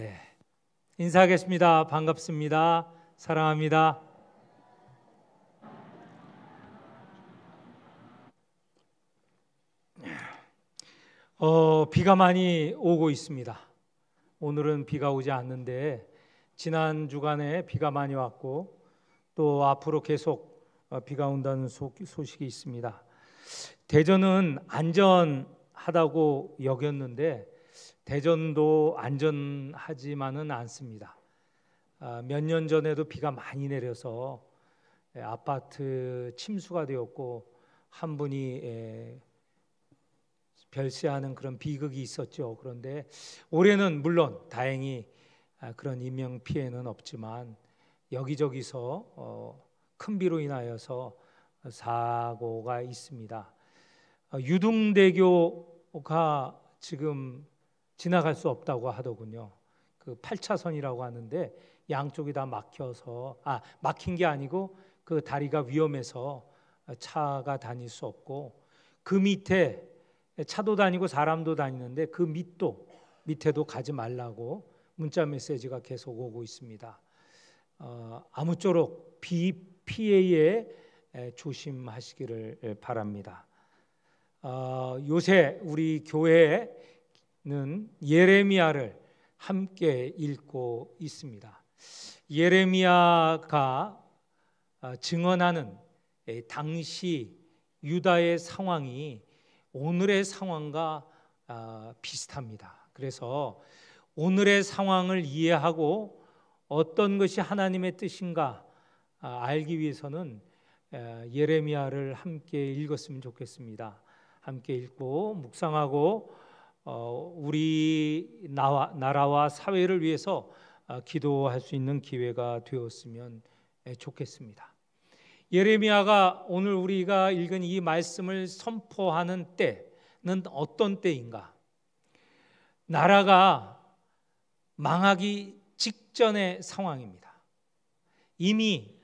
네, 인사하겠습니다. 반갑습니다. 사랑합니다. 비가 많이 오고 있습니다. 오늘은 비가 오지 않는데 지난 주간에 비가 많이 왔고 또 앞으로 계속 비가 온다는 소식이 있습니다. 대전은 안전하다고 여겼는데 대전도 안전하지만은 않습니다. 몇 년 전에도 비가 많이 내려서 아파트 침수가 되었고 한 분이 별세하는 그런 비극이 있었죠. 그런데 올해는 물론 다행히 그런 인명 피해는 없지만 여기저기서 큰 비로 인하여서 사고가 있습니다. 유등대교가 지금 지나갈 수 없다고 하더군요. 그 8차선이라고 하는데 양쪽이 다 막힌 게 아니고 그 다리가 위험해서 차가 다닐 수 없고 그 밑에 차도 다니고 사람도 다니는데 그 밑에도 가지 말라고 문자 메시지가 계속 오고 있습니다. 아무쪼록 비 피해에 조심하시기를 바랍니다. 요새 우리 교회는 예레미야를 함께 읽고 있습니다. 예레미야가 증언하는 당시 유다의 상황이 오늘의 상황과 비슷합니다. 그래서 오늘의 상황을 이해하고 어떤 것이 하나님의 뜻인가 알기 위해서는 예레미야를 함께 읽었으면 좋겠습니다. 함께 읽고 묵상하고 우리 나라와 사회를 위해서 기도할 수 있는 기회가 되었으면 좋겠습니다. 예레미야가 오늘 우리가 읽은 이 말씀을 선포하는 때는 어떤 때인가? 나라가 망하기 직전의 상황입니다. 이미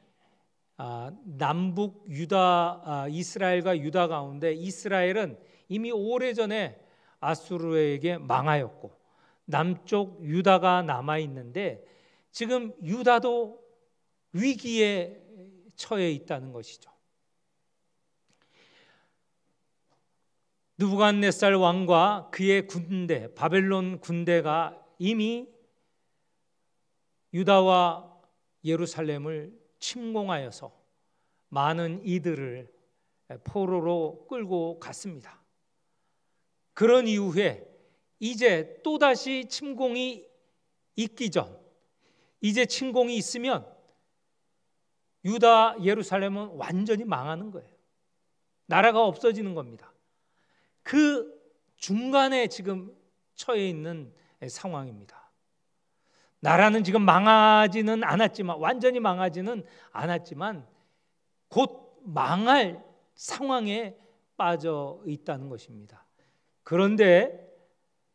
남북 유다, 이스라엘과 유다 가운데 이스라엘은 이미 오래전에 아수르에게 망하였고 남쪽 유다가 남아 있는데 지금 유다도 위기에 처해 있다는 것이죠. 느부갓네살 왕과 그의 군대, 바벨론 군대가 이미 유다와 예루살렘을 침공하여서 많은 이들을 포로로 끌고 갔습니다. 그런 이후에 이제 또다시 침공이 있기 전, 이제 침공이 있으면 유다, 예루살렘은 완전히 망하는 거예요. 나라가 없어지는 겁니다. 그 중간에 지금 처해 있는 상황입니다. 나라는 지금 망하지는 않았지만, 완전히 망하지는 않았지만 곧 망할 상황에 빠져 있다는 것입니다. 그런데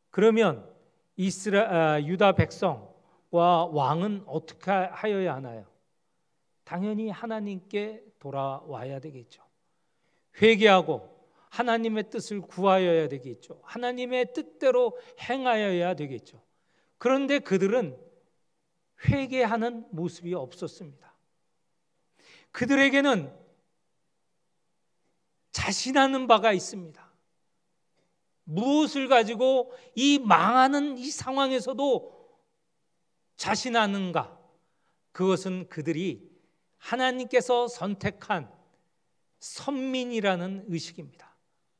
그러면 유다 백성과 왕은 어떻게 하여야 하나요? 당연히 하나님께 돌아와야 되겠죠. 회개하고 하나님의 뜻을 구하여야 되겠죠. 하나님의 뜻대로 행하여야 되겠죠. 그런데 그들은 회개하는 모습이 없었습니다. 그들에게는 자신하는 바가 있습니다. 무엇을 가지고 이 망하는 이 상황에서도 자신하는가? 그것은 그들이 하나님께서 선택한 선민이라는 의식입니다.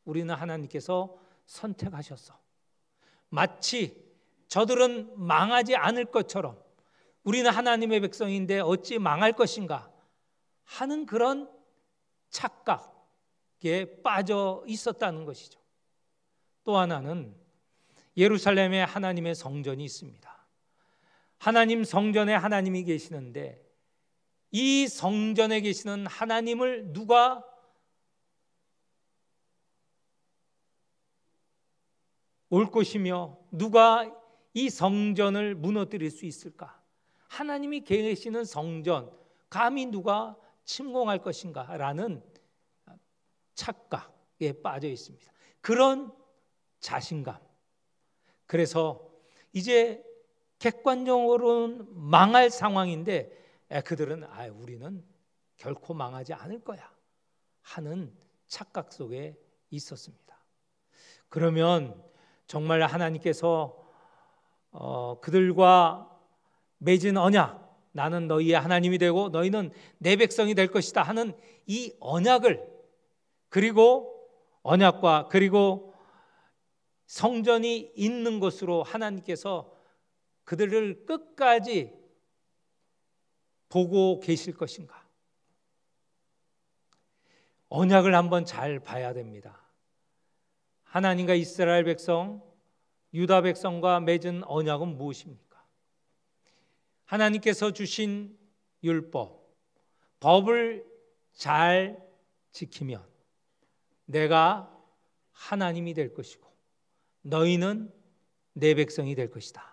우리는 하나님께서 선택하셨어. 마치 저들은 망하지 않을 것처럼 우리는 하나님의 백성인데 어찌 망할 것인가 하는 그런 착각에 빠져 있었다는 것이죠. 또 하나는 예루살렘에 하나님의 성전이 있습니다. 하나님 성전에 하나님이 계시는데 이 성전에 계시는 하나님을 누가 올 것이며 누가 이 성전을 무너뜨릴 수 있을까? 하나님이 계시는 성전 감히 누가 침공할 것인가? 라는 착각에 빠져 있습니다. 그런 자신감. 그래서 이제 객관적으로는 망할 상황인데 그들은 우리는 결코 망하지 않을 거야 하는 착각 속에 있었습니다. 그러면 정말 하나님께서 그들과 맺은 언약, 나는 너희의 하나님이 되고 너희는 내 백성이 될 것이다 하는 이 언약을, 그리고 언약과 그리고 성전이 있는 곳으로 하나님께서 그들을 끝까지 보고 계실 것인가? 언약을 한번 잘 봐야 됩니다. 하나님과 이스라엘 백성, 유다 백성과 맺은 언약은 무엇입니까? 하나님께서 주신 율법, 법을 잘 지키면 내가 하나님이 될 것이고 너희는 내 백성이 될 것이다.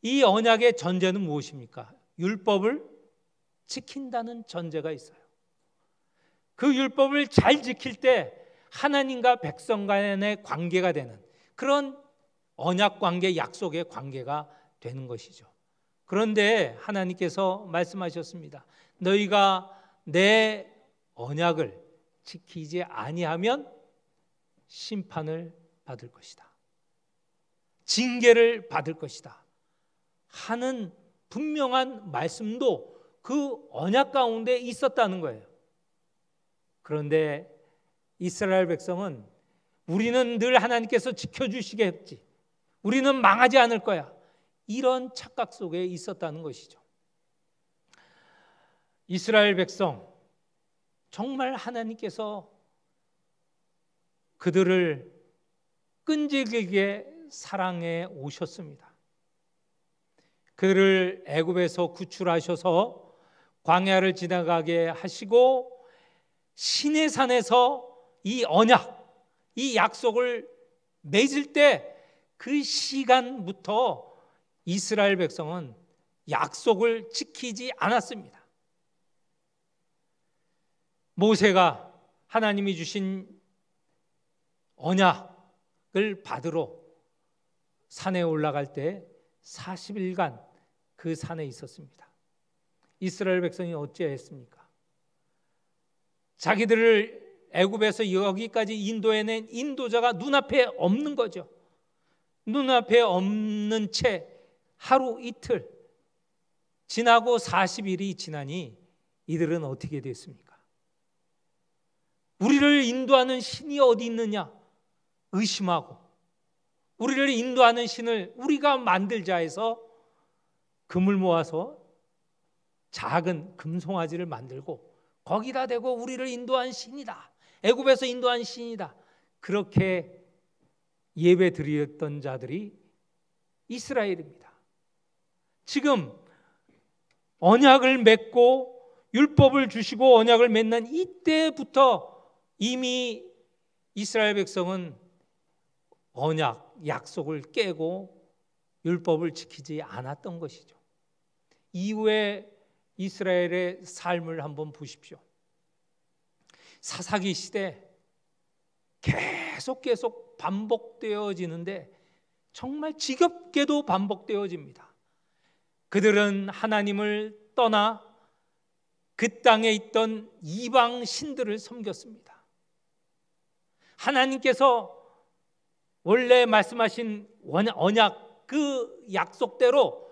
이 언약의 전제는 무엇입니까? 율법을 지킨다는 전제가 있어요. 그 율법을 잘 지킬 때 하나님과 백성 간의 관계가 되는 그런 언약 관계, 약속의 관계가 되는 것이죠. 그런데 하나님께서 말씀하셨습니다. 너희가 내 언약을 지키지 아니하면 심판을 받을 것이다. 징계를 받을 것이다 하는 분명한 말씀도 그 언약 가운데 있었다는 거예요. 그런데 이스라엘 백성은 우리는 늘 하나님께서 지켜주시겠지, 우리는 망하지 않을 거야, 이런 착각 속에 있었다는 것이죠. 이스라엘 백성, 정말 하나님께서 그들을 끈질기게 사랑해 오셨습니다. 그들을 애굽에서 구출하셔서 광야를 지나가게 하시고 시내산에서 이 언약, 이 약속을 맺을 때 그 시간부터 이스라엘 백성은 약속을 지키지 않았습니다. 모세가 하나님이 주신 언약을 받으러 산에 올라갈 때 40일간 그 산에 있었습니다. 이스라엘 백성이 어찌했습니까? 자기들을 애굽에서 여기까지 인도해낸 인도자가 눈앞에 없는 거죠. 눈앞에 없는 채 하루 이틀 지나고 40일이 지나니 이들은 어떻게 됐습니까? 우리를 인도하는 신이 어디 있느냐 의심하고, 우리를 인도하는 신을 우리가 만들자 해서 금을 모아서 작은 금송아지를 만들고 거기다 대고 우리를 인도한 신이다, 애굽에서 인도한 신이다, 그렇게 예배 드렸던 자들이 이스라엘입니다. 지금 언약을 맺고 율법을 주시고 언약을 맺는 이때부터 이미 이스라엘 백성은 언약, 약속을 깨고 율법을 지키지 않았던 것이죠. 이후에 이스라엘의 삶을 한번 보십시오. 사사기 시대 계속 반복되어지는데 정말 지겹게도 반복되어집니다. 그들은 하나님을 떠나 그 땅에 있던 이방 신들을 섬겼습니다. 하나님께서 원래 말씀하신 언약, 그 약속대로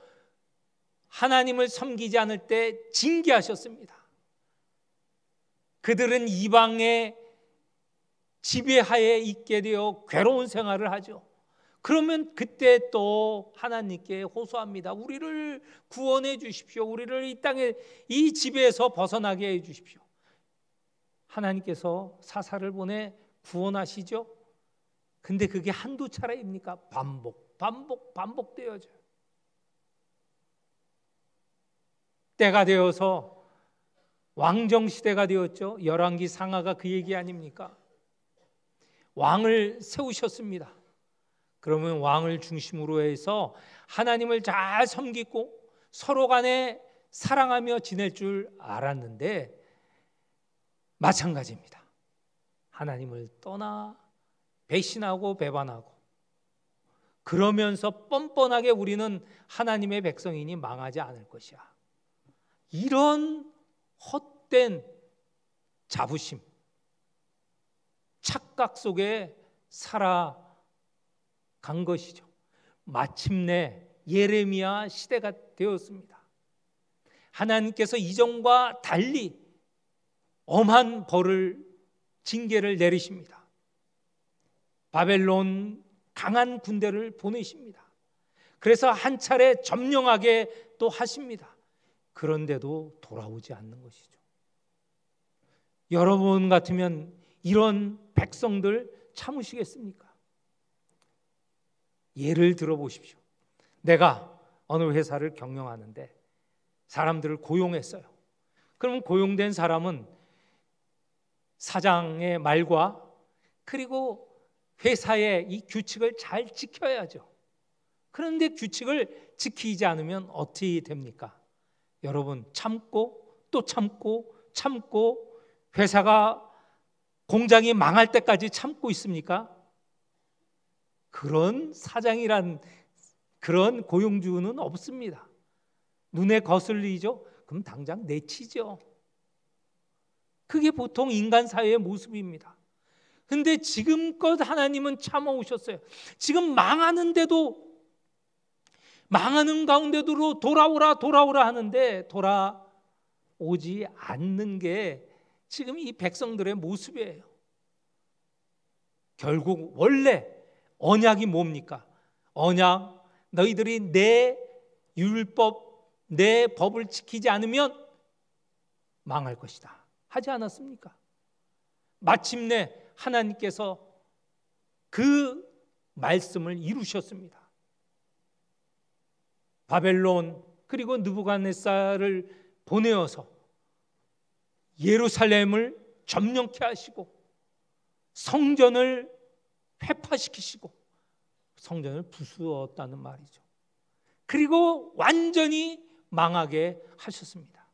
하나님을 섬기지 않을 때 징계하셨습니다. 그들은 이방의 지배하에 있게 되어 괴로운 생활을 하죠. 그러면 그때 또 하나님께 호소합니다. 우리를 구원해 주십시오. 우리를 이 땅에 이 지배에서 벗어나게 해 주십시오. 하나님께서 사사를 보내 구원하시죠. 근데 그게 한두 차례입니까? 반복되어져요. 때가 되어서 왕정시대가 되었죠. 열왕기 상하가 그 얘기 아닙니까? 왕을 세우셨습니다. 그러면 왕을 중심으로 해서 하나님을 잘 섬기고 서로 간에 사랑하며 지낼 줄 알았는데 마찬가지입니다. 하나님을 떠나 배신하고 배반하고 그러면서 뻔뻔하게 우리는 하나님의 백성이니 망하지 않을 것이야. 이런 헛된 자부심, 착각 속에 살아간 것이죠. 마침내 예레미야 시대가 되었습니다. 하나님께서 이전과 달리 엄한 벌을, 징계를 내리십니다. 바벨론 강한 군대를 보내십니다. 그래서 한 차례 점령하게 또 하십니다. 그런데도 돌아오지 않는 것이죠. 여러분 같으면 이런 백성들 참으시겠습니까? 예를 들어 보십시오. 내가 어느 회사를 경영하는데 사람들을 고용했어요. 그러면 고용된 사람은 사장의 말과 그리고 회사의 이 규칙을 잘 지켜야죠. 그런데 규칙을 지키지 않으면 어떻게 됩니까? 여러분, 참고 또 참고 회사가, 공장이 망할 때까지 참고 있습니까? 그런 사장이란, 그런 고용주는 없습니다. 눈에 거슬리죠? 그럼 당장 내치죠. 그게 보통 인간 사회의 모습입니다. 근데 지금껏 하나님은 참아오셨어요. 지금 망하는데도, 망하는 가운데도 돌아오라 하는데 돌아오지 않는 게 지금 이 백성들의 모습이에요. 결국 원래 언약이 뭡니까? 언약, 너희들이 내 율법, 내 법을 지키지 않으면 망할 것이다 하지 않았습니까? 마침내 하나님께서 그 말씀을 이루셨습니다. 바벨론 그리고 느부갓네살을 보내어서 예루살렘을 점령케 하시고 성전을 회파시키시고 성전을 부수었다는 말이죠. 그리고 완전히 망하게 하셨습니다.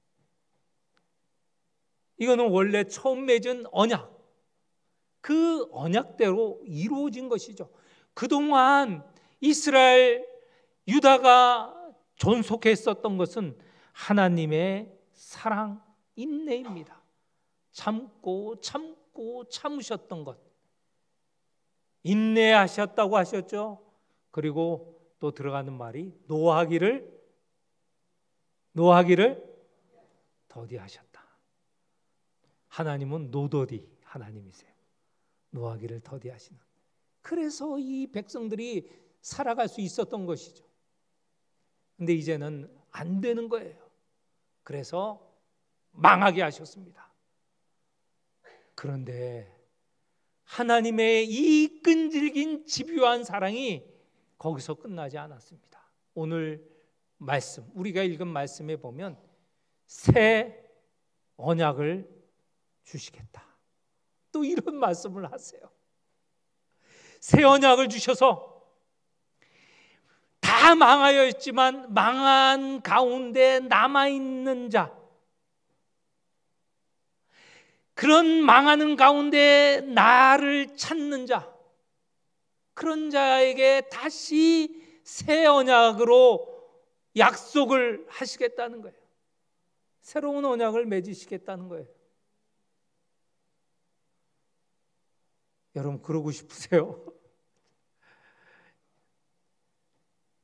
이거는 원래 처음 맺은 언약, 그 언약대로 이루어진 것이죠. 그동안 이스라엘, 유다가 존속했었던 것은 하나님의 사랑, 인내입니다. 참고 참으셨던 것, 인내하셨다고 하셨죠. 그리고 또 들어가는 말이 노하기를 더디하셨다. 하나님은 노더디 하나님이세요. 노하기를 더디하시는. 그래서 이 백성들이 살아갈 수 있었던 것이죠. 근데 이제는 안 되는 거예요. 그래서 망하게 하셨습니다. 그런데 하나님의 이 끈질긴 집요한 사랑이 거기서 끝나지 않았습니다. 오늘 말씀, 우리가 읽은 말씀에 보면 새 언약을 주시겠다, 또 이런 말씀을 하세요. 새 언약을 주셔서 다 망하여 있지만 망한 가운데 남아있는 자, 그런 망하는 가운데 나를 찾는 자, 그런 자에게 다시 새 언약으로 약속을 하시겠다는 거예요. 새로운 언약을 맺으시겠다는 거예요. 여러분 그러고 싶으세요?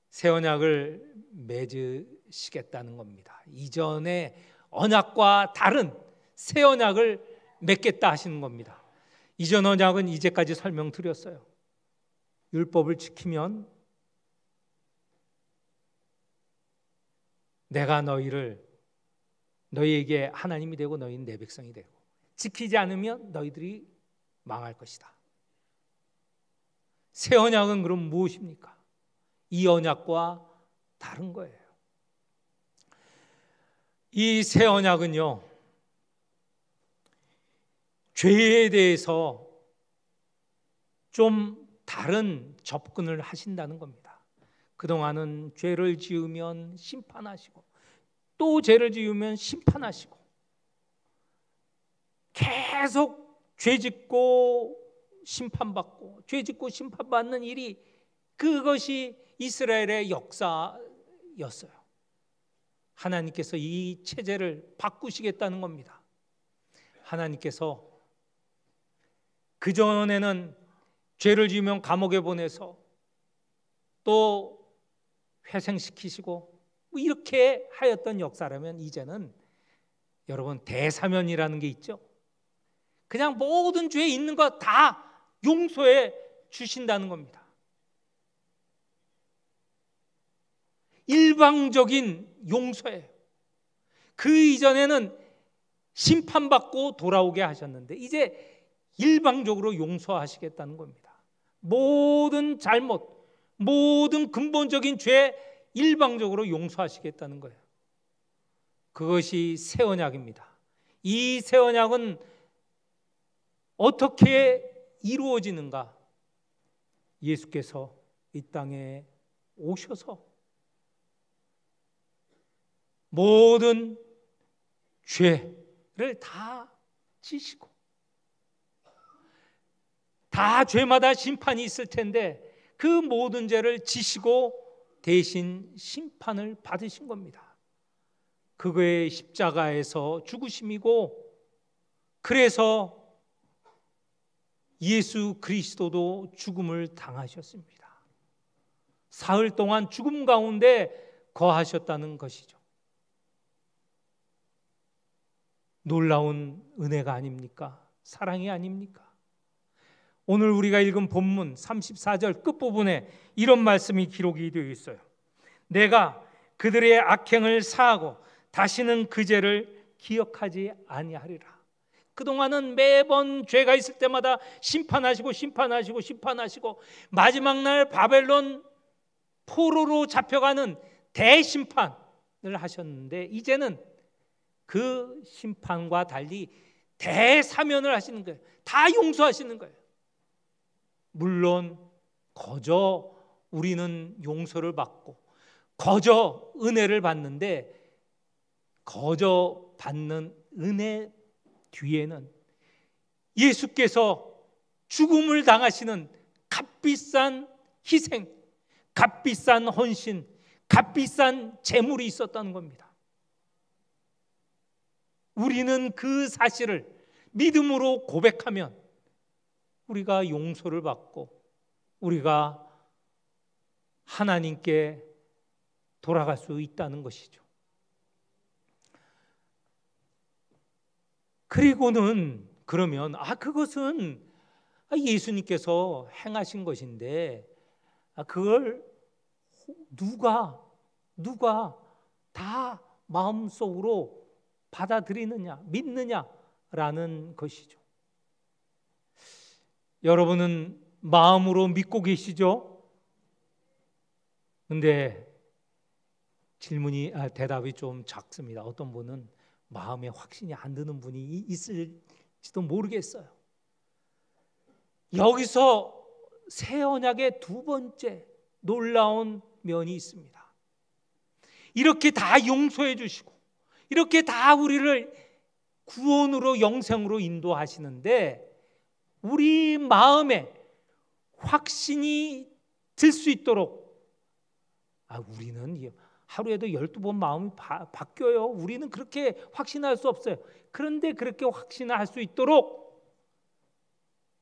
새 언약을 맺으시겠다는 겁니다. 이전의 언약과 다른 새 언약을 맺겠다 하시는 겁니다. 이전 언약은 이제까지 설명드렸어요. 율법을 지키면 내가 너희에게 하나님이 되고 너희는 내 백성이 되고, 지키지 않으면 너희들이 망할 것이다. 새 언약은 그럼 무엇입니까? 이 언약과 다른 거예요. 이 새 언약은요, 죄에 대해서 좀 다른 접근을 하신다는 겁니다. 그동안은 죄를 지으면 심판하시고 또 죄를 지으면 심판하시고 계속 죄 짓고 심판받고 죄 짓고 심판받는 일이 그것이 이스라엘의 역사였어요. 하나님께서 이 체제를 바꾸시겠다는 겁니다. 하나님께서 그전에는 죄를 지으면 감옥에 보내서 또 회생시키시고 이렇게 하였던 역사라면, 이제는 여러분 대사면이라는 게 있죠. 그냥 모든 죄에 있는 거 다 용서해 주신다는 겁니다. 일방적인 용서예요. 그 이전에는 심판받고 돌아오게 하셨는데 이제 일방적으로 용서하시겠다는 겁니다. 모든 잘못, 모든 근본적인 죄 일방적으로 용서하시겠다는 거예요. 그것이 새 언약입니다. 이 새 언약은 어떻게 이루어지는가? 예수께서 이 땅에 오셔서 모든 죄를 다 지시고, 다 죄마다 심판이 있을 텐데 그 모든 죄를 지시고 대신 심판을 받으신 겁니다. 그거의 십자가에서 죽으심이고, 그래서 예수 그리스도도 죽음을 당하셨습니다. 사흘 동안 죽음 가운데 거하셨다는 것이죠. 놀라운 은혜가 아닙니까? 사랑이 아닙니까? 오늘 우리가 읽은 본문 34절 끝부분에 이런 말씀이 기록이 되어 있어요. 내가 그들의 악행을 사하고 다시는 그 죄를 기억하지 아니하리라. 그동안은 매번 죄가 있을 때마다 심판하시고 마지막 날 바벨론 포로로 잡혀가는 대심판을 하셨는데, 이제는 그 심판과 달리 대사면을 하시는 거예요. 다 용서하시는 거예요. 물론 거저 우리는 용서를 받고 거저 은혜를 받는데, 거저 받는 은혜 뒤에는 예수께서 죽음을 당하시는 값비싼 희생, 값비싼 헌신, 값비싼 제물이 있었다는 겁니다. 우리는 그 사실을 믿음으로 고백하면 우리가 용서를 받고 우리가 하나님께 돌아갈 수 있다는 것이죠. 그리고는 그러면 그것은 예수님께서 행하신 것인데 그걸 누가 다 마음속으로 받아들이느냐, 믿느냐라는 것이죠. 여러분은 마음으로 믿고 계시죠? 근데 대답이 좀 작습니다. 어떤 분은 마음에 확신이 안 드는 분이 있을지도 모르겠어요. 여기서 새 언약의 두 번째 놀라운 면이 있습니다. 이렇게 다 용서해 주시고 이렇게 다 우리를 구원으로, 영생으로 인도하시는데 우리 마음에 확신이 들 수 있도록 우리는 하루에도 12번 마음이 바뀌어요. 우리는 그렇게 확신할 수 없어요. 그런데 그렇게 확신할 수 있도록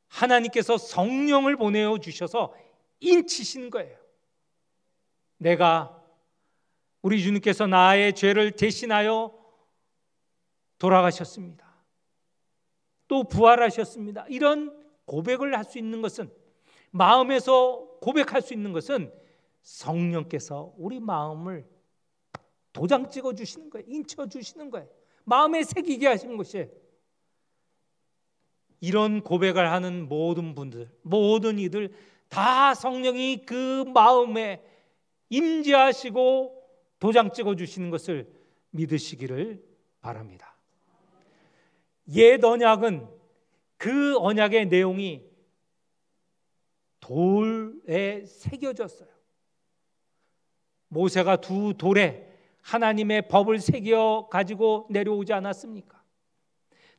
하나님께서 성령을 보내어 주셔서 인치시는 거예요. 우리 주님께서 나의 죄를 대신하여 돌아가셨습니다. 또 부활하셨습니다. 이런 고백을 할 수 있는 것은, 마음에서 고백할 수 있는 것은 성령께서 우리 마음을 도장 찍어 주시는 거예요. 인쳐 주시는 거예요. 마음에 새기게 하시는 것이에요. 이런 고백을 하는 모든 분들, 모든 이들 다 성령이 그 마음에 임재하시고 도장 찍어 주시는 것을 믿으시기를 바랍니다. 옛 언약은 그 언약의 내용이 돌에 새겨졌어요. 모세가 두 돌에 하나님의 법을 새겨 가지고 내려오지 않았습니까?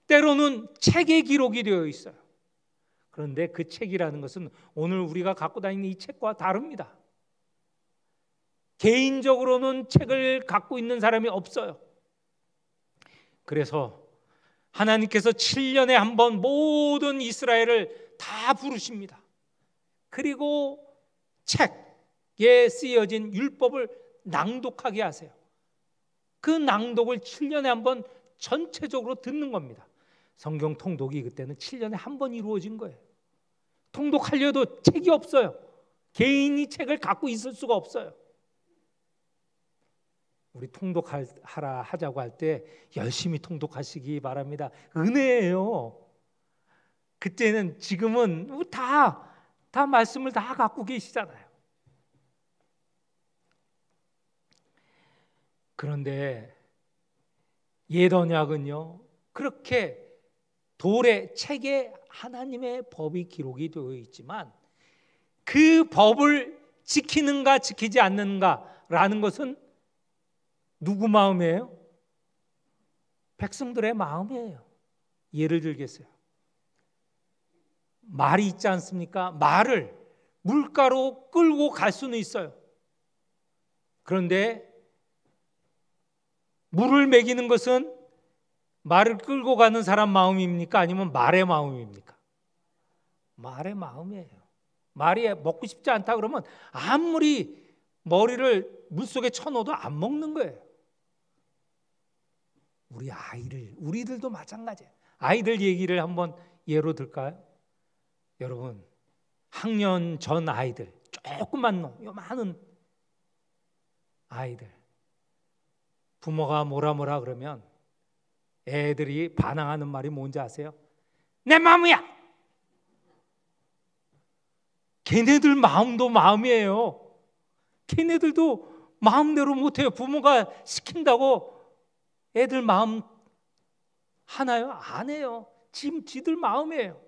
때로는 책에 기록이 되어 있어요. 그런데 그 책이라는 것은 오늘 우리가 갖고 다니는 이 책과 다릅니다. 개인적으로는 책을 갖고 있는 사람이 없어요. 그래서 하나님께서 7년에 한 번 모든 이스라엘을 다 부르십니다. 그리고 책에 쓰여진 율법을 낭독하게 하세요. 그 낭독을 7년에 한 번 전체적으로 듣는 겁니다. 성경 통독이 그때는 7년에 한 번 이루어진 거예요. 통독하려도 책이 없어요. 개인이 책을 갖고 있을 수가 없어요. 우리 하자고 할 때 열심히 통독하시기 바랍니다. 은혜예요. 그때는, 지금은 다 말씀을 다 갖고 계시잖아요. 그런데 옛 언약은요, 그렇게 돌에, 책에 하나님의 법이 기록이 되어 있지만 그 법을 지키는가 지키지 않는가라는 것은 누구 마음이에요? 백성들의 마음이에요. 예를 들겠어요. 말이 있지 않습니까? 말을 물가로 끌고 갈 수는 있어요. 그런데 물을 먹이는 것은 말을 끌고 가는 사람 마음입니까? 아니면 말의 마음입니까? 말의 마음이에요. 말이 먹고 싶지 않다 그러면 아무리 머리를 물속에 쳐넣어도 안 먹는 거예요. 우리들도 마찬가지예요. 아이들 얘기를 한번 예로 들까요? 여러분, 학년 전 아이들, 조그만 놈, 요만한 아이들, 부모가 뭐라 그러면 애들이 반항하는 말이 뭔지 아세요? 내 마음이야. 걔네들 마음도 마음이에요. 걔네들도 마음대로 못해요. 부모가 시킨다고 애들 마음 하나요? 안 해요. 지들 마음이에요.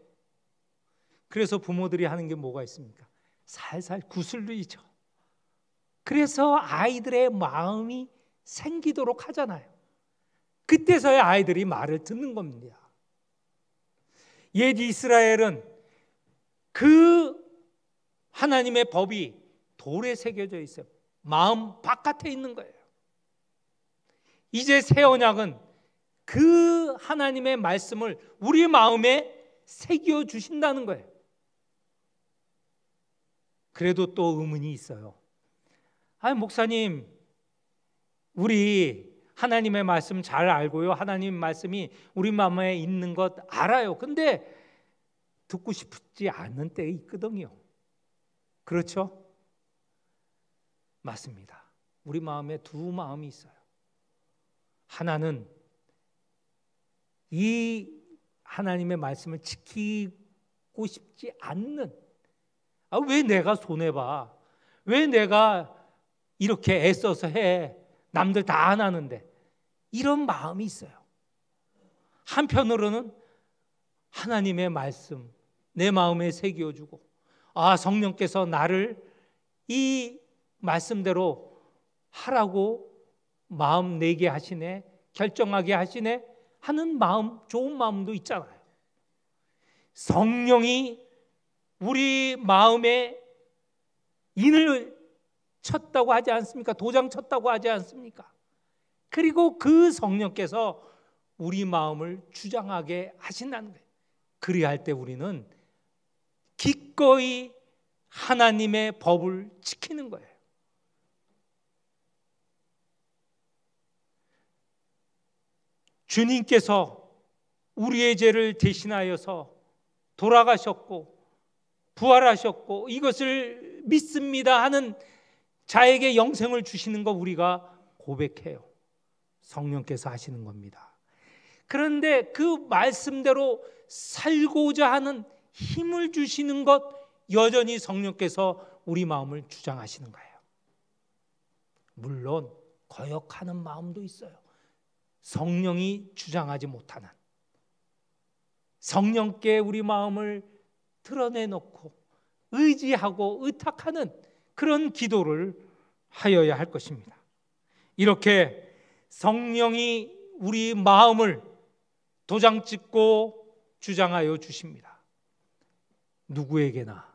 그래서 부모들이 하는 게 뭐가 있습니까? 살살 구슬리죠. 그래서 아이들의 마음이 생기도록 하잖아요. 그때서야 아이들이 말을 듣는 겁니다. 옛 이스라엘은 그 하나님의 법이 돌에 새겨져 있어요. 마음 바깥에 있는 거예요. 이제 새 언약은 그 하나님의 말씀을 우리 마음에 새겨 주신다는 거예요. 그래도 또 의문이 있어요. 목사님, 우리 하나님의 말씀 잘 알고요. 하나님 말씀이 우리 마음에 있는 것 알아요. 근데 듣고 싶지 않은 때가 있거든요. 그렇죠? 맞습니다. 우리 마음에 두 마음이 있어요. 하나는 이 하나님의 말씀을 지키고 싶지 않는, 왜 내가 손해봐? 왜 내가 이렇게 애써서 해? 남들 다 안 하는데. 이런 마음이 있어요. 한편으로는 하나님의 말씀 내 마음에 새겨주고, 성령께서 나를 이 말씀대로 하라고 마음 내게 하시네, 결정하게 하시네 하는 마음, 좋은 마음도 있잖아요. 성령이 우리 마음에 인을 쳤다고 하지 않습니까? 도장 쳤다고 하지 않습니까? 그리고 그 성령께서 우리 마음을 주장하게 하신다는 거예요. 그리할 때 우리는 기꺼이 하나님의 법을 지키는 거예요. 주님께서 우리의 죄를 대신하여서 돌아가셨고 부활하셨고 이것을 믿습니다 하는 자에게 영생을 주시는 거 우리가 고백해요. 성령께서 하시는 겁니다. 그런데 그 말씀대로 살고자 하는 힘을 주시는 것, 여전히 성령께서 우리 마음을 주장하시는 거예요. 물론 거역하는 마음도 있어요. 성령이 주장하지 못하는, 성령께 우리 마음을 드러내놓고 의지하고 의탁하는 그런 기도를 하여야 할 것입니다. 이렇게 성령이 우리 마음을 도장 찍고 주장하여 주십니다. 누구에게나,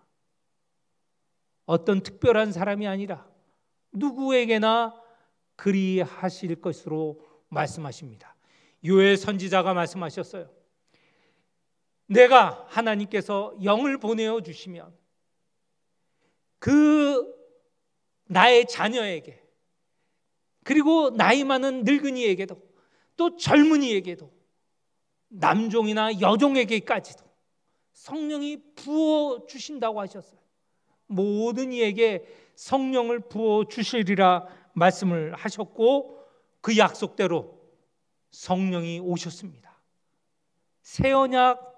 어떤 특별한 사람이 아니라 누구에게나 그리하실 것으로 말씀하십니다. 요엘 선지자가 말씀하셨어요. 내가 하나님께서 영을 보내어 주시면 그 나의 자녀에게, 그리고 나이 많은 늙은이에게도, 또 젊은이에게도, 남종이나 여종에게까지도 성령이 부어 주신다고 하셨어요. 모든 이에게 성령을 부어 주시리라 말씀을 하셨고, 그 약속대로 성령이 오셨습니다. 새 언약,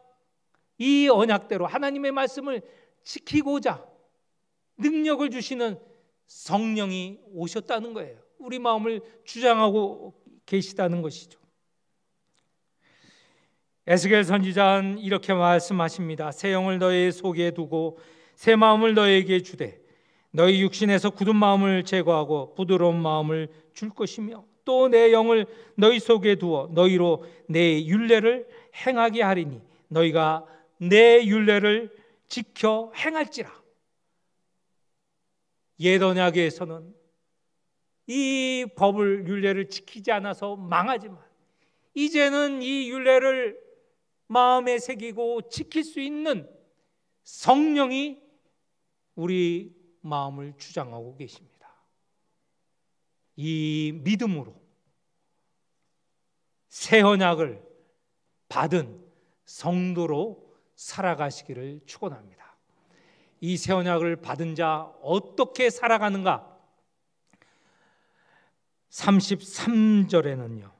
이 언약대로 하나님의 말씀을 지키고자 능력을 주시는 성령이 오셨다는 거예요. 우리 마음을 주장하고 계시다는 것이죠. 에스겔 선지자는 이렇게 말씀하십니다. 새 영을 너희 속에 두고 새 마음을 너희에게 주되 너희 육신에서 굳은 마음을 제거하고 부드러운 마음을 줄 것이며 또 내 영을 너희 속에 두어 너희로 내 율례를 행하게 하리니 너희가 내 율례를 지켜 행할지라. 옛 언약에서는 이 법을, 율례를 지키지 않아서 망하지만 이제는 이 율례를 마음에 새기고 지킬 수 있는 성령이 우리 마음을 주장하고 계십니다. 이 믿음으로 새 언약을 받은 성도로 살아가시기를 축원합니다. 이 새 언약을 받은 자 어떻게 살아가는가? 33절에는요,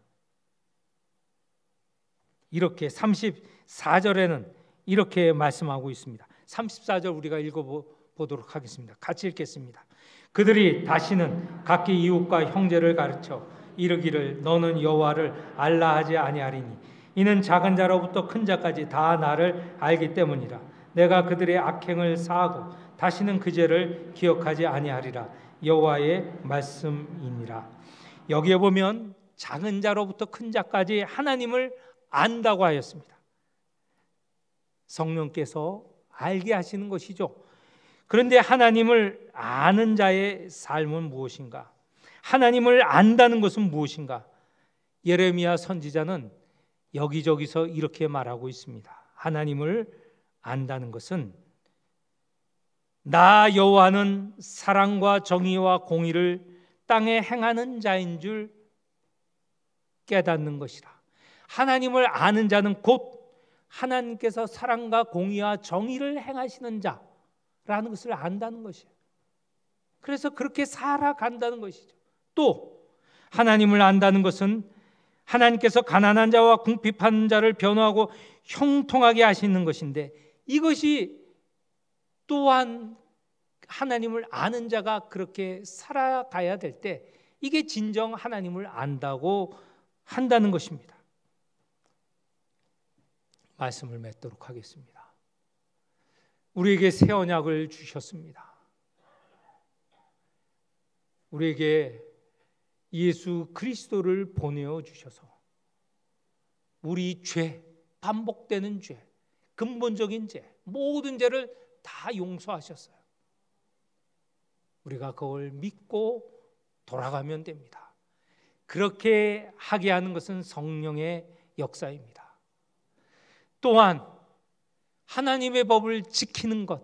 이렇게 34절에는 이렇게 말씀하고 있습니다. 34절 우리가 읽어보도록 하겠습니다. 같이 읽겠습니다. 그들이 다시는 각기 이웃과 형제를 가르쳐 이르기를 너는 여호와를 알라 하지 아니하리니 이는 작은 자로부터 큰 자까지 다 나를 알기 때문이라. 내가 그들의 악행을 사하고 다시는 그 죄를 기억하지 아니하리라. 여호와의 말씀이니라. 여기에 보면 작은 자로부터 큰 자까지 하나님을 안다고 하였습니다. 성령께서 알게 하시는 것이죠. 그런데 하나님을 아는 자의 삶은 무엇인가? 하나님을 안다는 것은 무엇인가? 예레미야 선지자는 여기저기서 이렇게 말하고 있습니다. 하나님을 안다는 것은 나 여호와는 사랑과 정의와 공의를 땅에 행하는 자인 줄 깨닫는 것이라. 하나님을 아는 자는 곧 하나님께서 사랑과 공의와 정의를 행하시는 자라는 것을 안다는 것이에요. 그래서 그렇게 살아간다는 것이죠. 또 하나님을 안다는 것은 하나님께서 가난한 자와 궁핍한 자를 변호하고 형통하게 하시는 것인데, 이것이 또한 하나님을 아는 자가 그렇게 살아가야 될 때 이게 진정 하나님을 안다고 한다는 것입니다. 말씀을 맺도록 하겠습니다. 우리에게 새 언약을 주셨습니다. 우리에게 예수 그리스도를 보내어 주셔서 우리 죄, 반복되는 죄, 근본적인 죄, 모든 죄를 다 용서하셨어요. 우리가 그걸 믿고 돌아가면 됩니다. 그렇게 하게 하는 것은 성령의 역사입니다. 또한 하나님의 법을 지키는 것,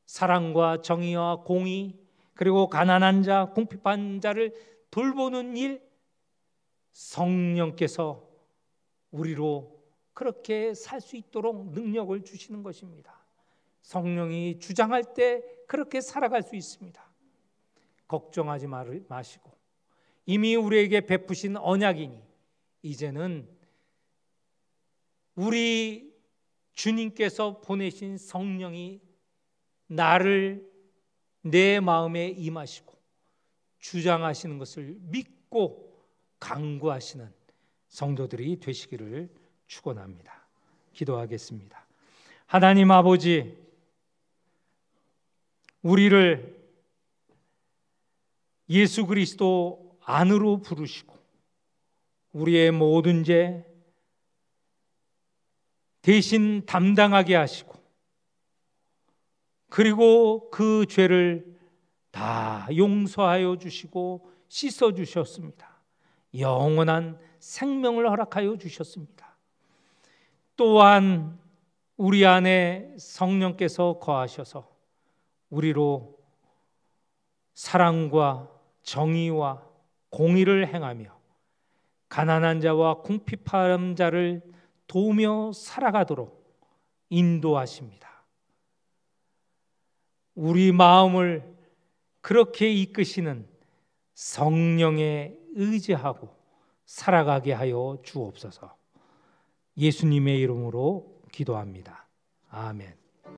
사랑과 정의와 공의, 그리고 가난한 자, 궁핍한 자를 돌보는 일, 성령께서 우리로 그렇게 살 수 있도록 능력을 주시는 것입니다. 성령이 주장할 때 그렇게 살아갈 수 있습니다. 걱정하지 마시고 이미 우리에게 베푸신 언약이니 이제는 우리 주님께서 보내신 성령이 나를 내 마음에 임하시고 주장하시는 것을 믿고 강구하시는 성도들이 되시기를 축원합니다. 기도하겠습니다. 하나님 아버지, 우리를 예수 그리스도 안으로 부르시고 우리의 모든 죄 대신 담당하게 하시고 그리고 그 죄를 다 용서하여 주시고 씻어 주셨습니다. 영원한 생명을 허락하여 주셨습니다. 또한 우리 안에 성령께서 거하셔서 우리로 사랑과 정의와 공의를 행하며 가난한 자와 궁핍한 자를 도우며 살아가도록 인도하십니다. 우리 마음을 그렇게 이끄시는 성령에 의지하고 살아가게 하여 주옵소서. 예수님의 이름으로 기도합니다. 아멘.